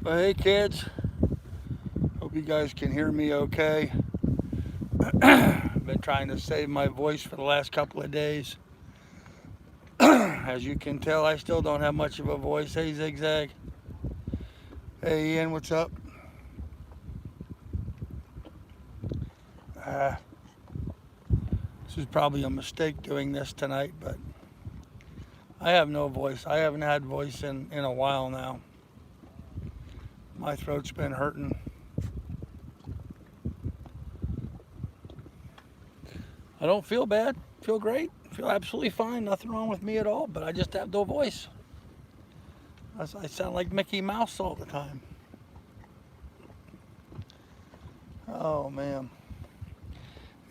Well, hey kids, hope you guys can hear me okay. I've been trying to save my voice for the last couple of days. As you can tell, I still don't have much of a voice. Hey Zigzag. Hey Ian, what's up? Uh, this is probably a mistake doing this tonight, but I have no voice. I haven't had voice in a while now. My throat's been hurting. I don't feel bad. Feel great. Feel absolutely fine. Nothing wrong with me at all, but I just have no voice. I sound like Mickey Mouse all the time. Oh man.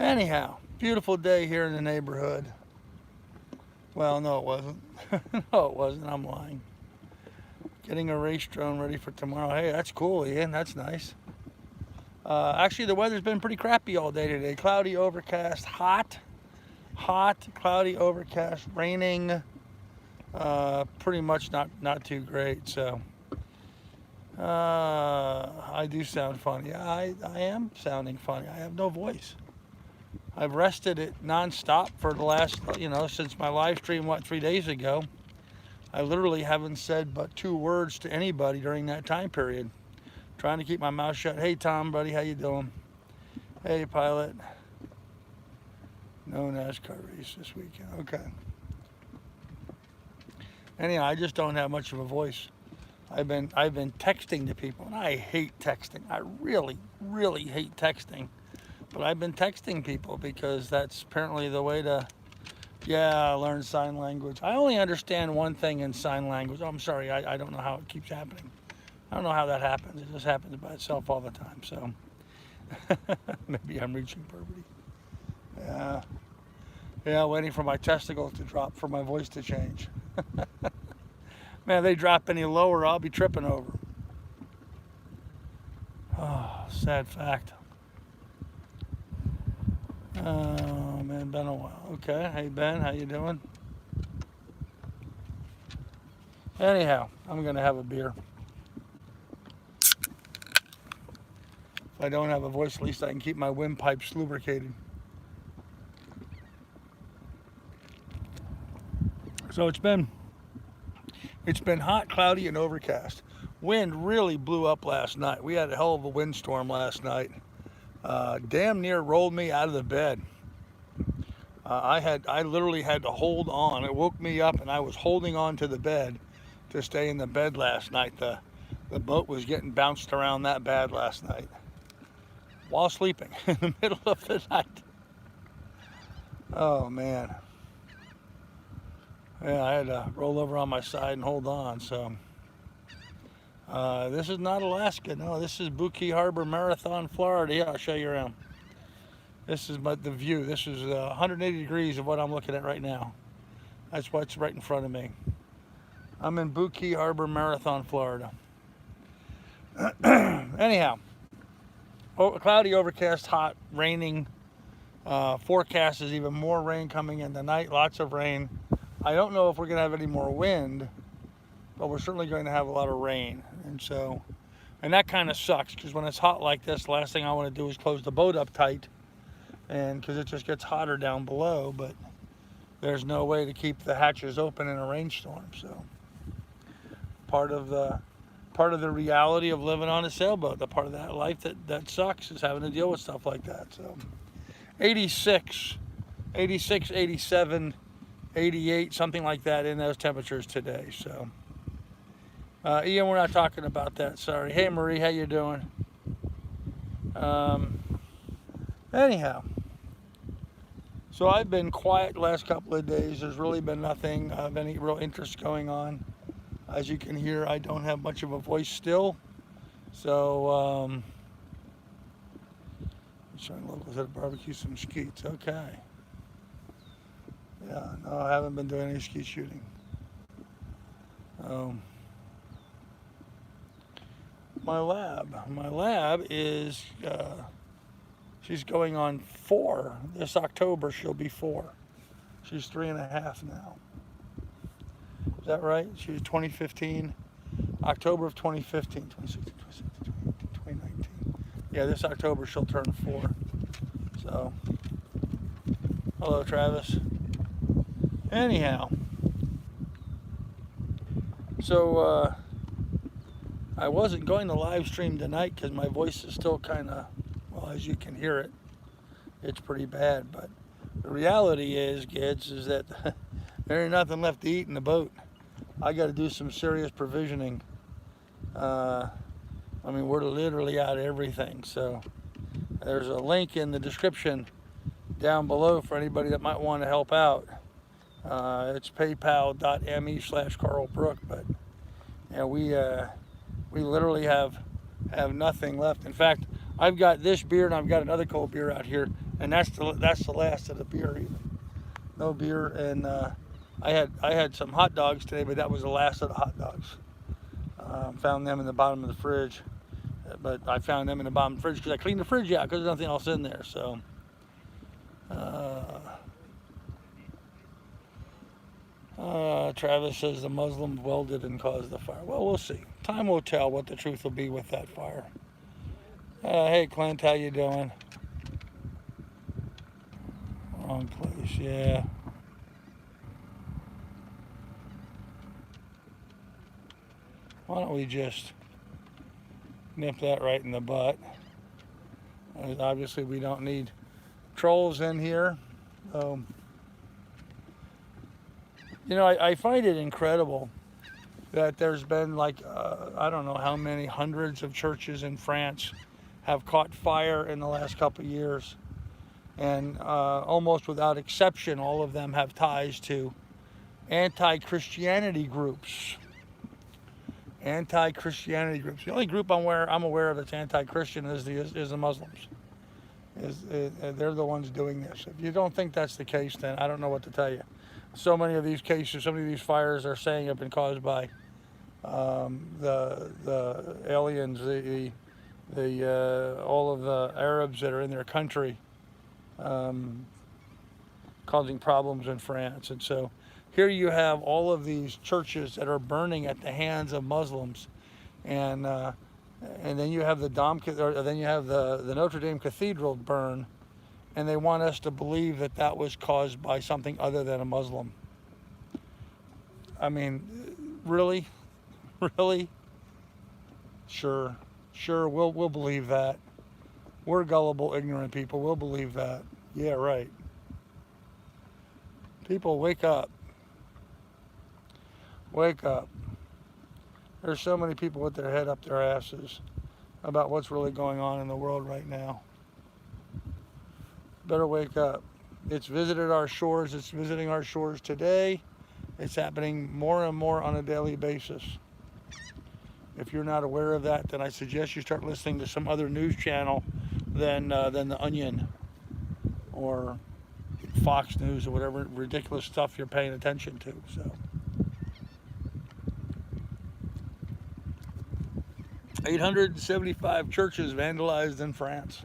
Anyhow, beautiful day here in the neighborhood. Well, no, it wasn't. No, it wasn't. I'm lying. Getting a race drone ready for tomorrow. Hey, that's cool, Ian. That's nice. Actually, the weather's been pretty crappy all day today. Cloudy, overcast, hot, cloudy, overcast, raining. Pretty much not too great. So I do sound funny. I am sounding funny. I have no voice. I've rested it nonstop for the last, since my live stream, 3 days ago. I literally haven't said but 2 words to anybody during that time period. Trying to keep my mouth shut. Hey Tom, buddy, how you doing? Hey Pilot. No NASCAR race this weekend. Okay. Anyhow, I just don't have much of a voice. I've been texting to people, and I hate texting. I really hate texting. But I've been texting people because that's apparently the way to, learn sign language. I only understand one thing in sign language. Oh, I'm sorry, I don't know how it keeps happening. I don't know how that happens. It just happens by itself all the time. So maybe I'm reaching puberty. Yeah, waiting for my testicles to drop for my voice to change. Man, if they drop any lower, I'll be tripping over. Oh, sad fact. Oh man, been a while. Okay, hey Ben, how you doing? Anyhow, I'm gonna have a beer. If I don't have a voice, at least I can keep my windpipes lubricated. So it's been hot, cloudy, and overcast. Wind really blew up last night. We had a hell of a windstorm last night. Damn near rolled me out of the bed. I literally had to hold on. It woke me up, and I was holding on to the bed to stay in the bed last night. The boat was getting bounced around that bad last night while sleeping in the middle of the night. Oh man. Yeah, I had to roll over on my side and hold on. So this is not Alaska. No, this is Bookie Harbor Marathon, Florida. Yeah, I'll show you around. This is the view. This is 180 degrees of what I'm looking at right now. That's what's right in front of me. I'm in Bookie Harbor Marathon, Florida. Anyhow, cloudy, overcast, hot, raining. Forecast is even more rain coming in tonight. Lots of rain. I don't know if we're going to have any more wind, but we're certainly going to have a lot of rain. And that kind of sucks because when it's hot like this, the last thing I want to do is close the boat up tight, and because it just gets hotter down below. But there's no way to keep the hatches open in a rainstorm. So part of the reality of living on a sailboat, the part of that life that sucks is having to deal with stuff like that. So 86, 87, 88, something like that in those temperatures today. So Ian, we're not talking about that, sorry. Hey Marie, how you doing? Anyhow, so I've been quiet the last couple of days. There's really been nothing of any real interest going on. As you can hear, I don't have much of a voice still. So I'm trying to locals at a barbecue some skeets. Okay. Yeah, no, I haven't been doing any skeet shooting. My lab is, she's going on 4. This October she'll be 4. She's 3.5 now. Is that right? She's 2015. October of 2015, 2016, 2017, 2019. Yeah, this October she'll turn 4. So, hello, Travis. Anyhow, so I wasn't going to live stream tonight because my voice is still kind of, well, as you can hear it, it's pretty bad. But the reality is, kids, is that there ain't nothing left to eat in the boat. I got to do some serious provisioning. I mean, we're literally out of everything. So there's a link in the description down below for anybody that might want to help out. It's paypal.me/Carl Brook. But yeah, we literally have nothing left. In fact, I've got this beer and I've got another cold beer out here, and that's the last of the beer. Even no beer, and I had some hot dogs today, but that was the last of the hot dogs. Found them in the bottom of the fridge, but I found them in the bottom of the fridge because I cleaned the fridge out because there's nothing else in there. So. Travis says the Muslims welded and caused the fire. Well, we'll see. Time will tell what the truth will be with that fire. Hey, Clint, how you doing? Wrong place, yeah. Why don't we just nip that right in the butt? Obviously, we don't need trolls in here. You know, I find it incredible that there's been like, I don't know how many hundreds of churches in France have caught fire in the last couple of years. And almost without exception, all of them have ties to anti-Christianity groups. Anti-Christianity groups. The only group I'm aware of that's anti-Christian is the Muslims. They're the ones doing this. If you don't think that's the case, then I don't know what to tell you. So many of these cases, so many of these fires are saying have been caused by the aliens, all of the Arabs that are in their country, causing problems in France. And so here you have all of these churches that are burning at the hands of Muslims, and then you have the Notre Dame Cathedral burn. And they want us to believe that that was caused by something other than a Muslim. I mean, really? Really? Sure, we'll believe that. We're gullible, ignorant people. We'll believe that. Yeah, right. People, wake up. Wake up. There's so many people with their head up their asses about what's really going on in the world right now. Better wake up. It's visited our shores. It's visiting our shores today. It's happening more and more on a daily basis. If you're not aware of that, then I suggest you start listening to some other news channel than The Onion or Fox News or whatever ridiculous stuff you're paying attention to. So, 875 churches vandalized in France.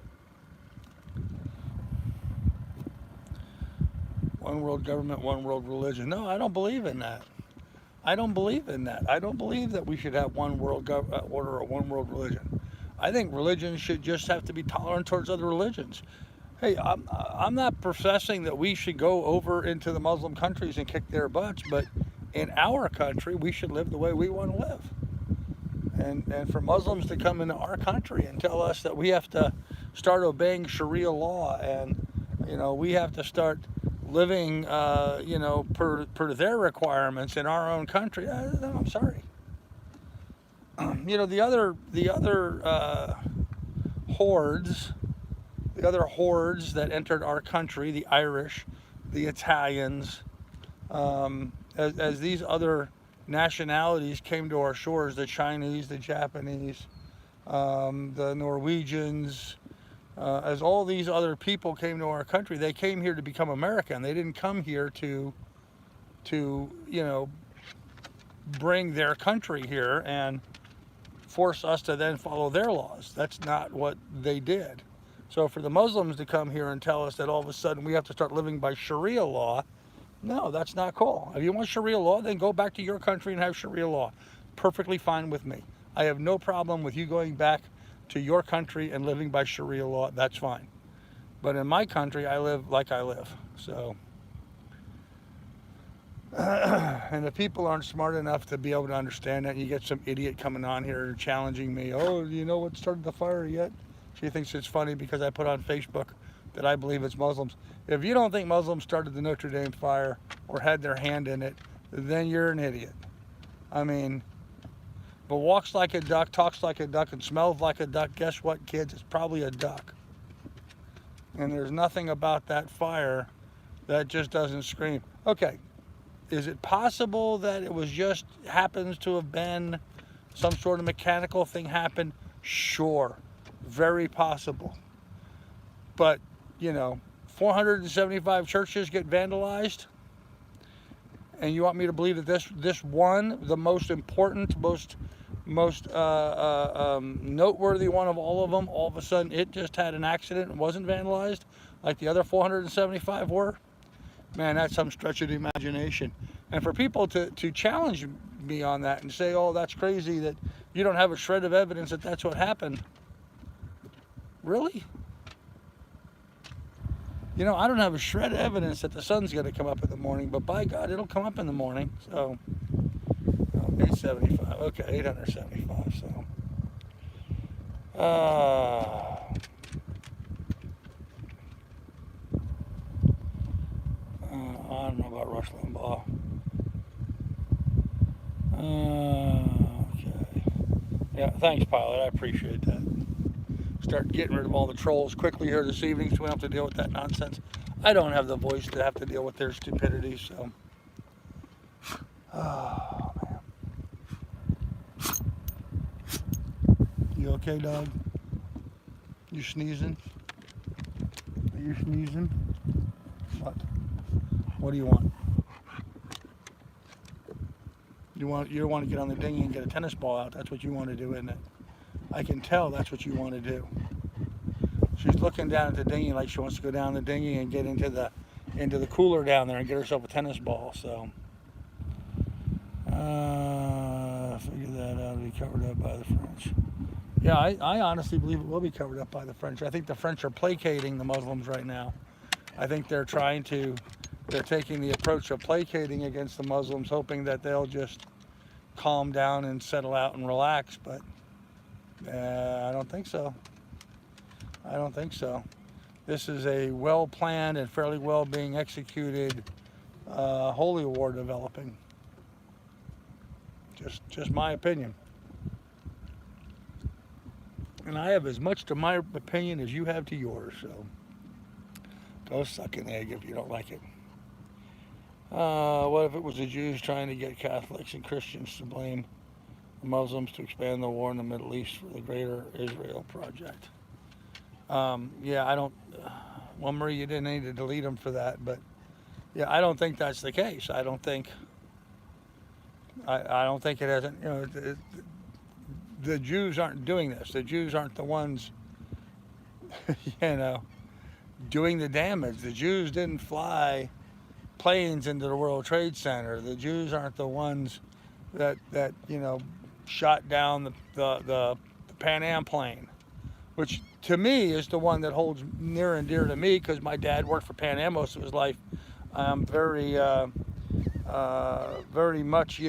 One world government, one world religion. No, I don't believe in that. I don't believe in that. I don't believe that we should have one world order or one world religion. I think religions should just have to be tolerant towards other religions. Hey, I'm not professing that we should go over into the Muslim countries and kick their butts, but in our country, we should live the way we want to live. And for Muslims to come into our country and tell us that we have to start obeying Sharia law and, you know, we have to start living, you know, per their requirements in our own country, I'm sorry. You know, the other hordes that entered our country, the Irish, the Italians, as these other nationalities came to our shores, the Chinese, the Japanese, the Norwegians, as all these other people came to our country, they came here to become American. They didn't come here to you know, bring their country here and force us to then follow their laws. That's not what they did. So for the Muslims to come here and tell us that all of a sudden we have to start living by Sharia law, no, that's not cool. If you want Sharia law, then go back to your country and have Sharia law. perfectly fine with me. I have no problem with you going back to your country and living by Sharia law. That's fine. But in my country, I live like I live. So, and if people aren't smart enough to be able to understand that, you get some idiot coming on here challenging me. Oh, do you know what started the fire yet? She thinks it's funny because I put on Facebook that I believe it's Muslims. If you don't think Muslims started the Notre Dame fire or had their hand in it, then you're an idiot. I mean, but walks like a duck, talks like a duck, and smells like a duck. Guess what, kids? It's probably a duck. And there's nothing about that fire that just doesn't scream. Okay, is it possible that it was just happens to have been some sort of mechanical thing happened? Sure, very possible. But, 475 churches get vandalized, and you want me to believe that this one, the most important, most noteworthy one of all of them, all of a sudden it just had an accident and wasn't vandalized like the other 475 were? Man, that's some stretch of the imagination. And for people to challenge me on that and say, oh, that's crazy that you don't have a shred of evidence that that's what happened. Really? I don't have a shred of evidence that the sun's going to come up in the morning, but by God, it'll come up in the morning. So, 875. Okay, 875. So, I don't know about Rush Limbaugh. Okay. Yeah, thanks, Pilot. I appreciate that. Start getting rid of all the trolls quickly here this evening so we don't have to deal with that nonsense. I don't have the voice to have to deal with their stupidity, so. Oh, man. You okay, dog? You sneezing? Are you sneezing? What? What do you want? You want to get on the dinghy and get a tennis ball out. That's what you want to do, isn't it? I can tell that's what you want to do. She's looking down at the dinghy like she wants to go down the dinghy and get into the cooler down there and get herself a tennis ball. So figure that out. It'll be covered up by the French. Yeah, I honestly believe it will be covered up by the French. I think the French are placating the Muslims right now. I think they're taking the approach of placating against the Muslims, hoping that they'll just calm down and settle out and relax. But I don't think so. I don't think so. This is a well-planned and fairly well being executed holy war developing. Just my opinion. And I have as much to my opinion as you have to yours, so go suck an egg if you don't like it. What if it was the Jews trying to get Catholics and Christians to blame the Muslims to expand the war in the Middle East for the Greater Israel Project? Yeah, I don't. Well, Marie, you didn't need to delete them for that, but yeah, I don't think that's the case. I don't think it hasn't. The Jews aren't doing this. The Jews aren't the ones, doing the damage. The Jews didn't fly planes into the World Trade Center. The Jews aren't the ones that shot down the Pan Am plane, which to me is the one that holds near and dear to me because my dad worked for Pan Am most of his life. I'm very much,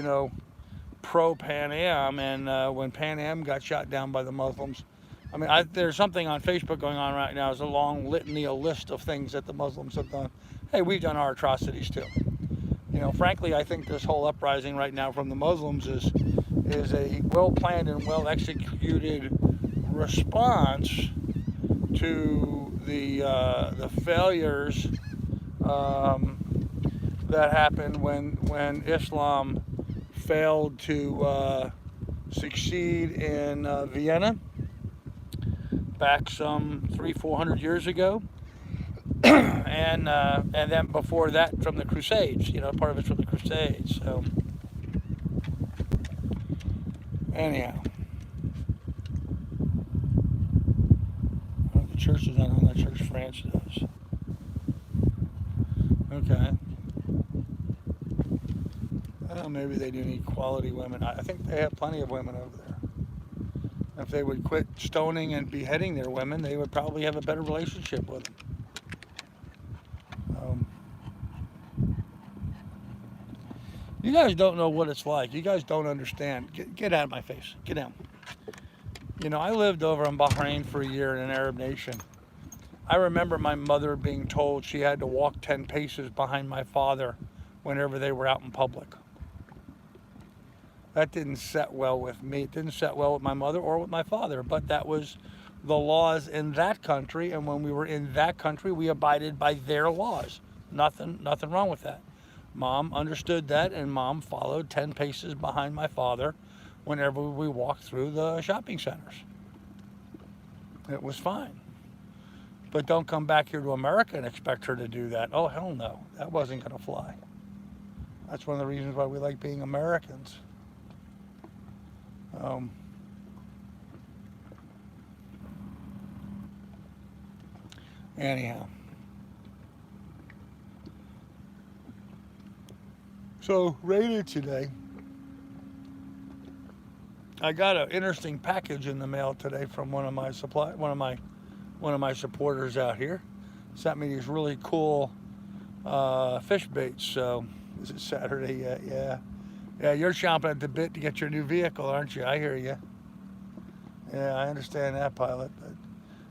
pro Pan Am, and when Pan Am got shot down by the Muslims, I mean, there's something on Facebook going on right now. It's a long litany, a list of things that the Muslims have done. Hey, we've done our atrocities too. Frankly, I think this whole uprising right now from the Muslims is a well-planned and well-executed response to the failures that happened when Islam failed to succeed in Vienna back some 300-400 years ago, and then before that from the Crusades. Part of it's from the Crusades. So anyhow, the church is not on that church. France does. Okay. Well, maybe they do need quality women. I think they have plenty of women over there. If they would quit stoning and beheading their women, they would probably have a better relationship with them. Um, you guys don't know what it's like. You guys don't understand. Get out of my face. Get down. You know, I lived over in Bahrain for a year in an Arab nation. I remember my mother being told she had to walk 10 paces behind my father whenever they were out in public. That didn't set well with me. It didn't set well with my mother or with my father, but that was the laws in that country, and when we were in that country, we abided by their laws. Nothing wrong with that. Mom understood that, and Mom followed 10 paces behind my father whenever we walked through the shopping centers. It was fine. But don't come back here to America and expect her to do that. Oh, hell no. That wasn't going to fly. That's one of the reasons why we like being Americans. Anyhow. So, rated today. I got an interesting package in the mail today from one of my supporters out here. Sent me these really cool fish baits. So, is it Saturday yet? Yeah. Yeah, you're chomping at the bit to get your new vehicle, aren't you? I hear you. Yeah, I understand that, pilot. But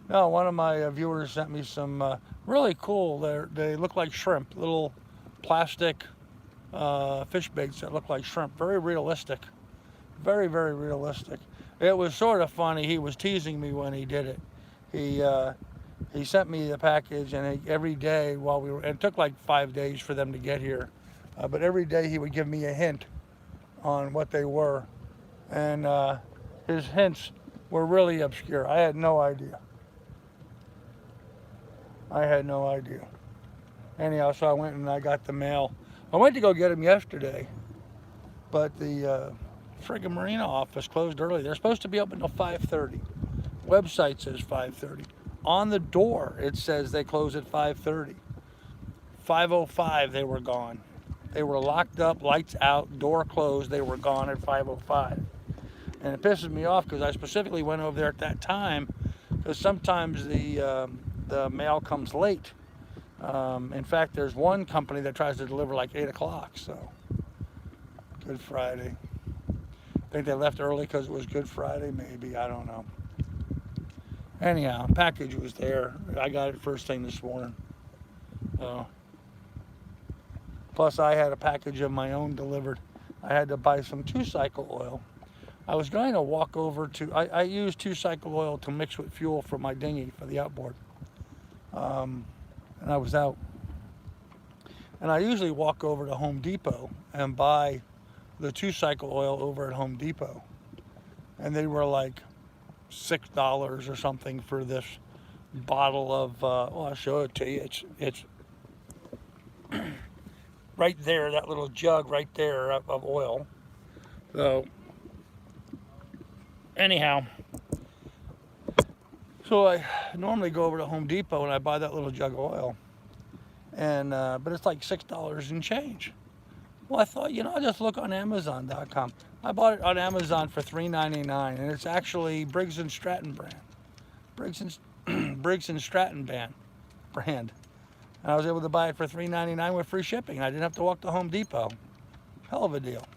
no, one of my viewers sent me some really cool. They look like shrimp, little plastic fish baits that look like shrimp. Very realistic. Very, very realistic. It was sort of funny. He was teasing me when he did it. He sent me the package, and every day while we were, and it took like 5 days for them to get here, but every day he would give me a hint on what they were, and his hints were really obscure. I had no idea. Anyhow, so I went and I got the mail. I went to go get them yesterday, but the friggin' marina office closed early. They're supposed to be open until 5:30. Website says 5:30. On the door, it says they close at 5:30. 5:05, they were gone. They were locked up, lights out, door closed. They were gone at 5:05. And it pisses me off because I specifically went over there at that time because sometimes the mail comes late. In fact, there's one company that tries to deliver like 8 o'clock, so Good Friday. I think they left early because it was Good Friday, maybe, I don't know. Anyhow, package was there. I got it first thing this morning. Plus, I had a package of my own delivered. I had to buy some 2-cycle oil. I was going to walk over to, I use 2-cycle oil to mix with fuel for my dinghy, for the outboard. And I was out. And I usually walk over to Home Depot and buy the 2-cycle oil over at Home Depot. And they were like $6 or something for this bottle of, I'll show it to you. It's right there, that little jug right there of oil. So, anyhow, so I normally go over to Home Depot and I buy that little jug of oil. And, but it's like $6 and change. Well, I thought, I'll just look on Amazon.com. I bought it on Amazon for $3.99, and it's actually Briggs & Stratton brand. Briggs & Stratton brand. And I was able to buy it for $3.99 with free shipping. I didn't have to walk to Home Depot. Hell of a deal.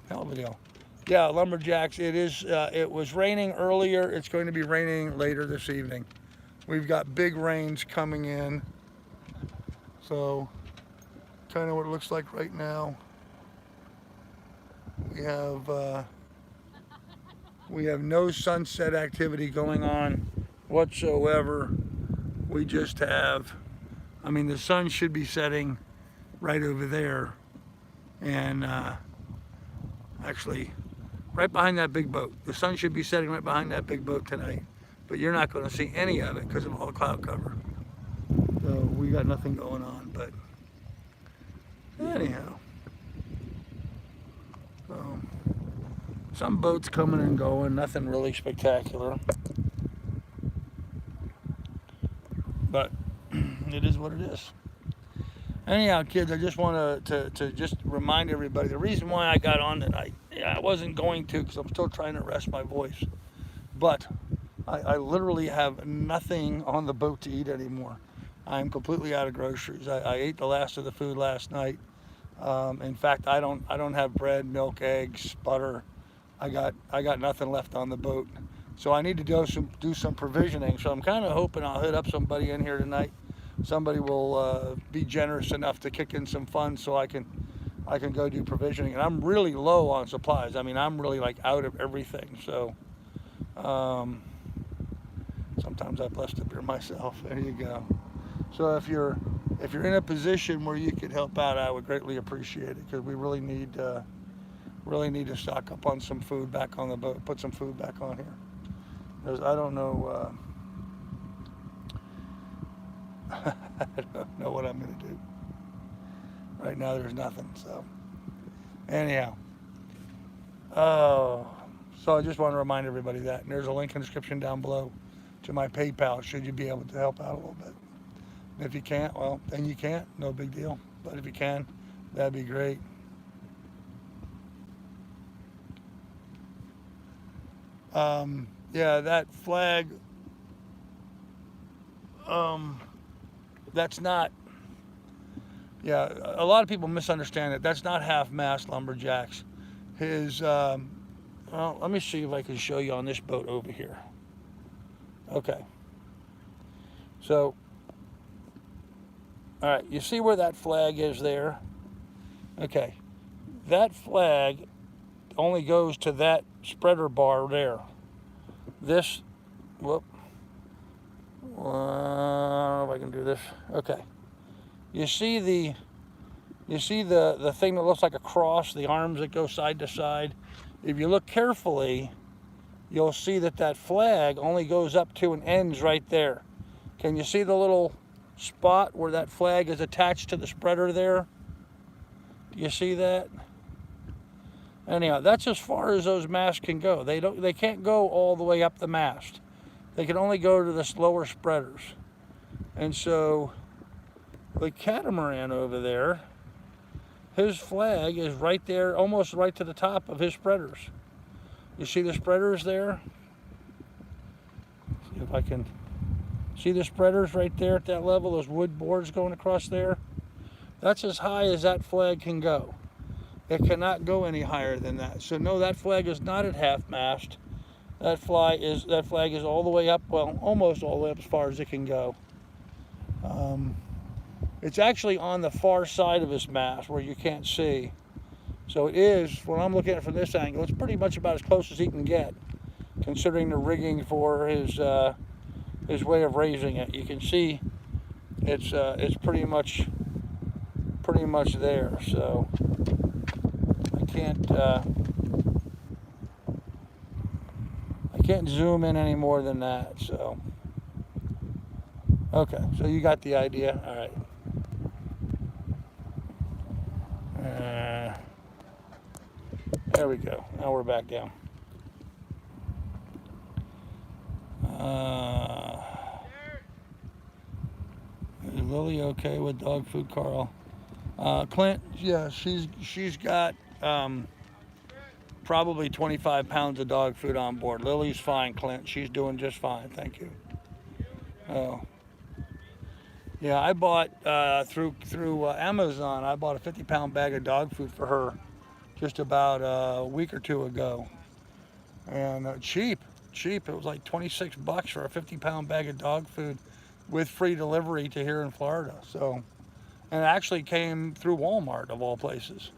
Yeah, lumberjacks. It was raining earlier. It's going to be raining later this evening. We've got big rains coming in. So, kind of what it looks like right now. We have no sunset activity going on whatsoever. We just have, the sun should be setting right over there, and actually right behind that big boat. The sun should be setting right behind that big boat tonight, but you're not going to see any of it because of all the cloud cover. So we got nothing going on, but anyhow. Some boats coming and going, nothing really spectacular. But it is what it is. Anyhow, kids, I just want to just remind everybody the reason why I got on tonight. I wasn't going to because I'm still trying to rest my voice, but I literally have nothing on the boat to eat anymore. I'm completely out of groceries. I ate the last of the food last night. In fact, I don't have bread, milk, eggs, butter. I got nothing left on the boat. So I need to do some provisioning. So I'm kind of hoping I'll hit up somebody in here tonight. Somebody will be generous enough to kick in some funds so I can go do provisioning. And I'm really low on supplies. I mean, I'm really like out of everything. So um, sometimes I bless the beer myself. There you go. So if you're in a position where you could help out, I would greatly appreciate it because we really need to stock up on some food back on the boat. Put some food back on here. Because I don't know. I don't know what I'm going to do. Right now, there's nothing. So, anyhow. Oh, so I just want to remind everybody that. And there's a link in the description down below to my PayPal, should you be able to help out a little bit. And if you can't, well, then you can't. No big deal. But if you can, that'd be great. Yeah, that flag, that's not, yeah, a lot of people misunderstand it. That's not half-mast lumberjacks. Well, let me see if I can show you on this boat over here. Okay. So, all right, you see where that flag is there? Okay. That flag only goes to that spreader bar there. This, whoop. I don't know if I can do this. Okay. You see the thing that looks like a cross, the arms that go side to side. If you look carefully, you'll see that flag only goes up to and ends right there. Can you see the little spot where that flag is attached to the spreader there? Do you see that? Anyhow, that's as far as those masts can go. They can't go all the way up the mast. They can only go to the lower spreaders. And so the catamaran over there, his flag is right there, almost right to the top of his spreaders. You see the spreaders there? See if I can see the spreaders right there at that level, those wood boards going across there. That's as high as that flag can go. It cannot go any higher than that. So no, that flag is not at half mast. That flag is all the way up, well, almost all the way up as far as it can go. It's actually on the far side of his mast where you can't see. So it is, when I'm looking at it from this angle, it's pretty much about as close as he can get, considering the rigging for his way of raising it. You can see it's pretty much there. So I can't zoom in any more than that. So okay, so you got the idea. All right. There we go. Now we're back down. Is Lily okay with dog food, Carl? Clint, yeah, she's got probably 25 pounds of dog food on board. Lily's fine, Clint. She's doing just fine. Thank you. Oh. Yeah, I bought through Amazon. I bought a 50-pound bag of dog food for her just about a week or two ago, and cheap. It was like $26 for a 50-pound bag of dog food, with free delivery to here in Florida. So, and it actually came through Walmart of all places.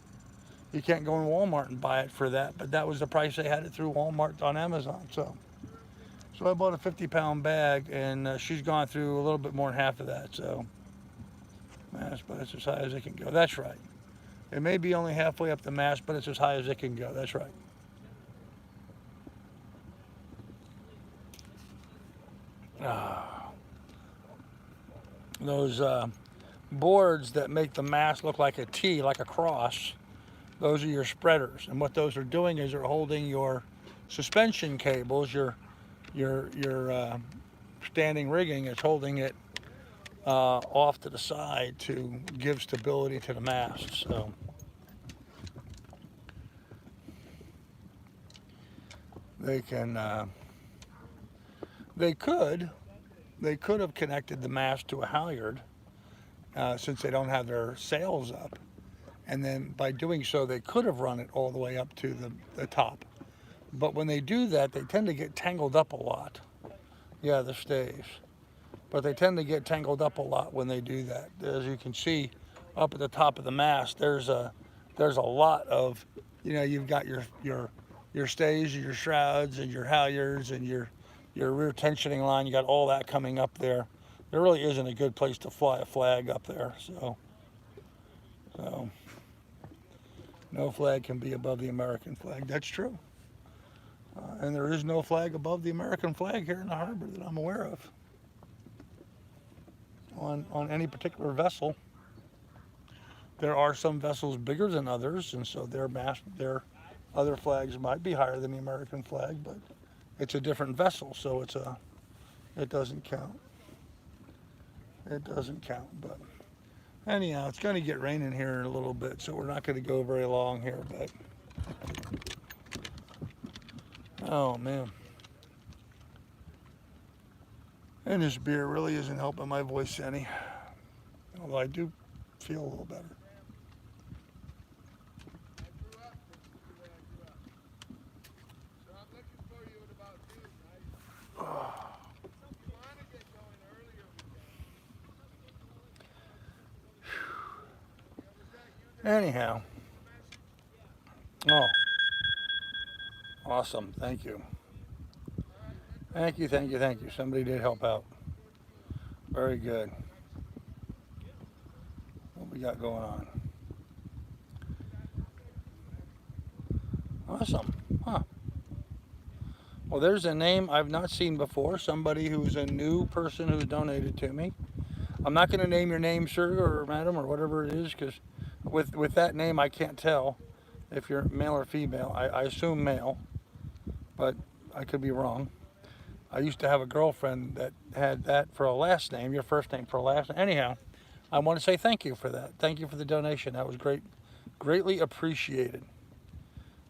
You can't go in Walmart and buy it for that, but that was the price they had it through Walmart on Amazon. So I bought a 50-pound bag, and she's gone through a little bit more than half of that. So that's about as high as it can go. That's right. It may be only halfway up the mast, but it's as high as it can go. That's right. Those boards that make the mast look like a T, like a cross, those are your spreaders. And what those are doing is they're holding your suspension cables, your standing rigging is holding it off to the side to give stability to the mast. So they can, they could have connected the mast to a halyard since they don't have their sails up. And then by doing so, they could have run it all the way up to the top. But when they do that, they tend to get tangled up a lot. Yeah, the stays. But they tend to get tangled up a lot when they do that. As you can see, up at the top of the mast, there's a lot of, you've got your stays, your shrouds, and your halyards, and your rear tensioning line. You got all that coming up there. There really isn't a good place to fly a flag up there. So no flag can be above the American flag. That's true. And there is no flag above the American flag here in the harbor that I'm aware of on any particular vessel. There are some vessels bigger than others, and so their other flags might be higher than the American flag, but it's a different vessel, so it doesn't count. It doesn't count, but anyhow, it's going to get raining here in a little bit, so we're not going to go very long here, but oh man. And this beer really isn't helping my voice any, although I do feel a little better. Anyhow. Oh. Awesome. Thank you. Thank you, thank you, thank you. Somebody did help out. Very good. What we got going on? Awesome. Huh. Well, there's a name I've not seen before. Somebody who's a new person who's donated to me. I'm not going to name your name, sir or madam, or whatever it is, because with that name I can't tell if you're male or female. I assume male, but I could be wrong. I used to have a girlfriend that had that for a last name, your first name for a last name. Anyhow, I want to say thank you for that. Thank you for the donation. That was great, greatly appreciated.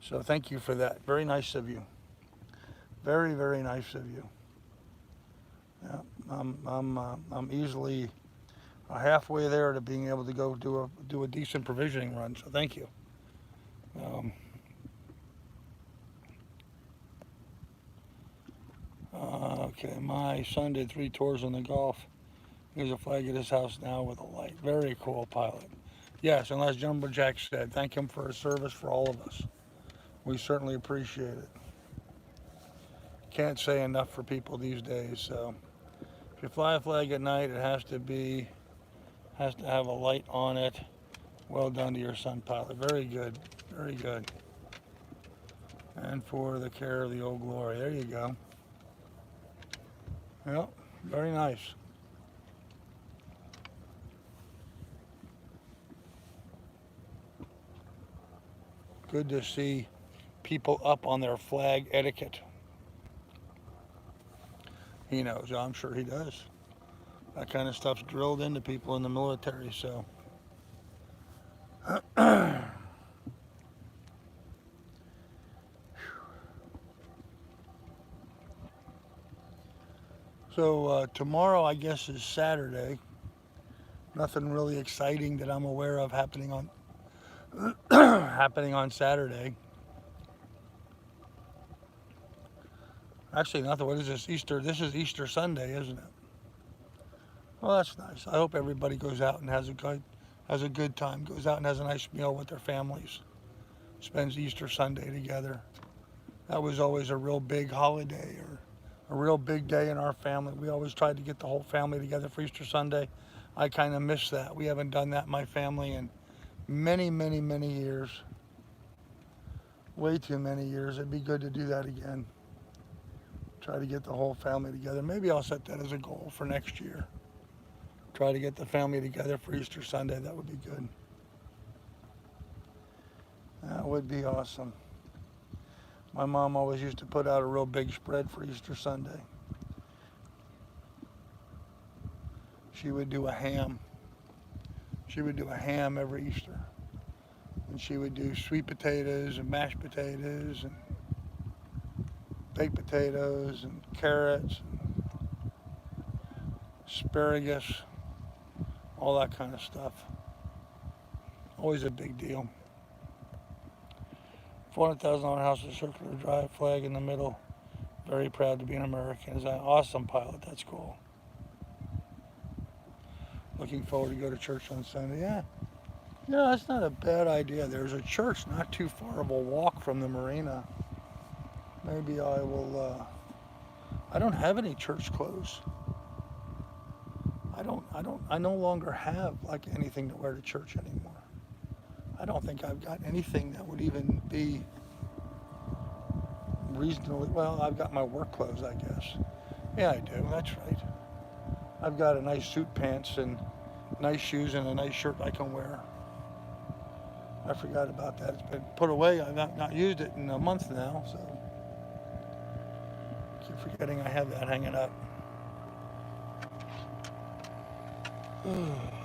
So thank you for that. Very nice of you. Very, very nice of you. Yeah, I'm easily halfway there to being able to go do a decent provisioning run. So thank you. Okay, my son did 3 tours on the Gulf. There's a flag at his house now with a light. Very cool pilot. Yes, and as Jumbo Jack said, thank him for his service for all of us. We certainly appreciate it. Can't say enough for people these days. So if you fly a flag at night, it has to have a light on it. Well done to your son, pilot. Very good. Very good. And for the care of the Old Glory. There you go. Yep, very nice. Good to see people up on their flag etiquette. He knows, I'm sure he does. That kind of stuff's drilled into people in the military, so. So tomorrow, I guess, is Saturday. Nothing really exciting that I'm aware of happening on happening on Saturday. Actually, nothing. What is this? Easter. This is Easter Sunday, isn't it? Well, that's nice. I hope everybody goes out and has a good time. Goes out and has a nice meal with their families. Spends Easter Sunday together. That was always a real big holiday or a real big day in our family. We always tried to get the whole family together for Easter Sunday. I kind of miss that. We haven't done that in my family in many, many, many years. Way too many years. It'd be good to do that again. Try to get the whole family together. Maybe I'll set that as a goal for next year. Try to get the family together for Easter Sunday. That would be good. That would be awesome. My mom always used to put out a real big spread for Easter Sunday. she would do a ham. She would do a ham every Easter. And she would do sweet potatoes and mashed potatoes and baked potatoes and carrots, and asparagus, all that kind of stuff. Always a big deal. $400,000 house with a circular drive, flag in the middle. Very proud to be an American. Is an awesome pilot. That's cool. Looking forward to go to church on Sunday. Yeah, that's not a bad idea. There's a church not too far of a walk from the marina. Maybe I will. I don't have any church clothes. I no longer have like anything to wear to church anymore. I don't think I've got anything that would even be reasonably, well, I've got my work clothes, I guess. Yeah, I do, that's right. I've got a nice suit pants and nice shoes and a nice shirt I can wear. I forgot about that. It's been put away. I've not used it in a month now, so I keep forgetting I have that hanging up.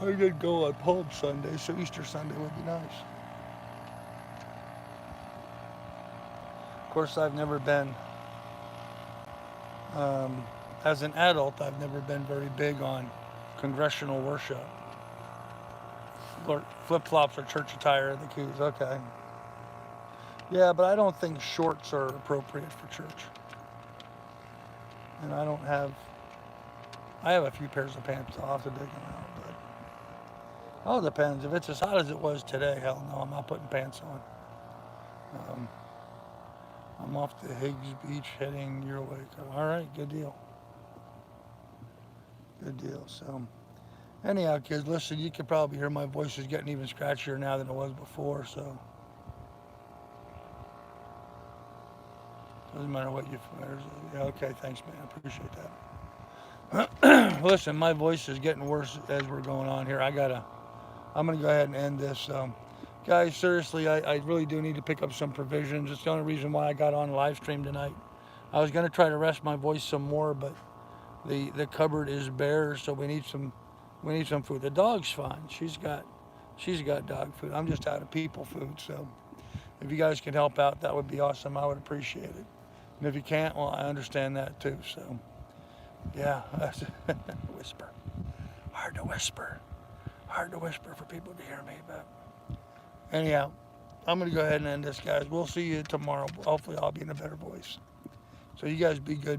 I did go on Palm Sunday, so Easter Sunday would be nice. Of course, I've never been, as an adult, I've never been very big on congregational worship. Flip-flops or church attire are the keys, okay. Yeah, but I don't think shorts are appropriate for church. And I have a few pairs of pants, I'll have to dig them out, but all depends. If it's as hot as it was today, hell no, I'm not putting pants on. I'm off to Higgs Beach heading your way. All right, good deal. Good deal. So, anyhow, kids, listen, you can probably hear my voice is getting even scratchier now than it was before, so. Doesn't matter what you, yeah, okay, thanks, man, I appreciate that. Listen, my voice is getting worse as we're going on here. I'm gonna go ahead and end this. Guys, seriously, I really do need to pick up some provisions. It's the only reason why I got on live stream tonight. I was gonna try to rest my voice some more, but the cupboard is bare, so we need some food. The dog's fine. She's got dog food. I'm just out of people food, so if you guys can help out, that would be awesome. I would appreciate it. And if you can't, well, I understand that too. So, yeah, whisper. Hard to whisper for people to hear me, but anyhow, I'm going to go ahead and end this, guys. We'll see you tomorrow. Hopefully I'll be in a better voice. So you guys be good.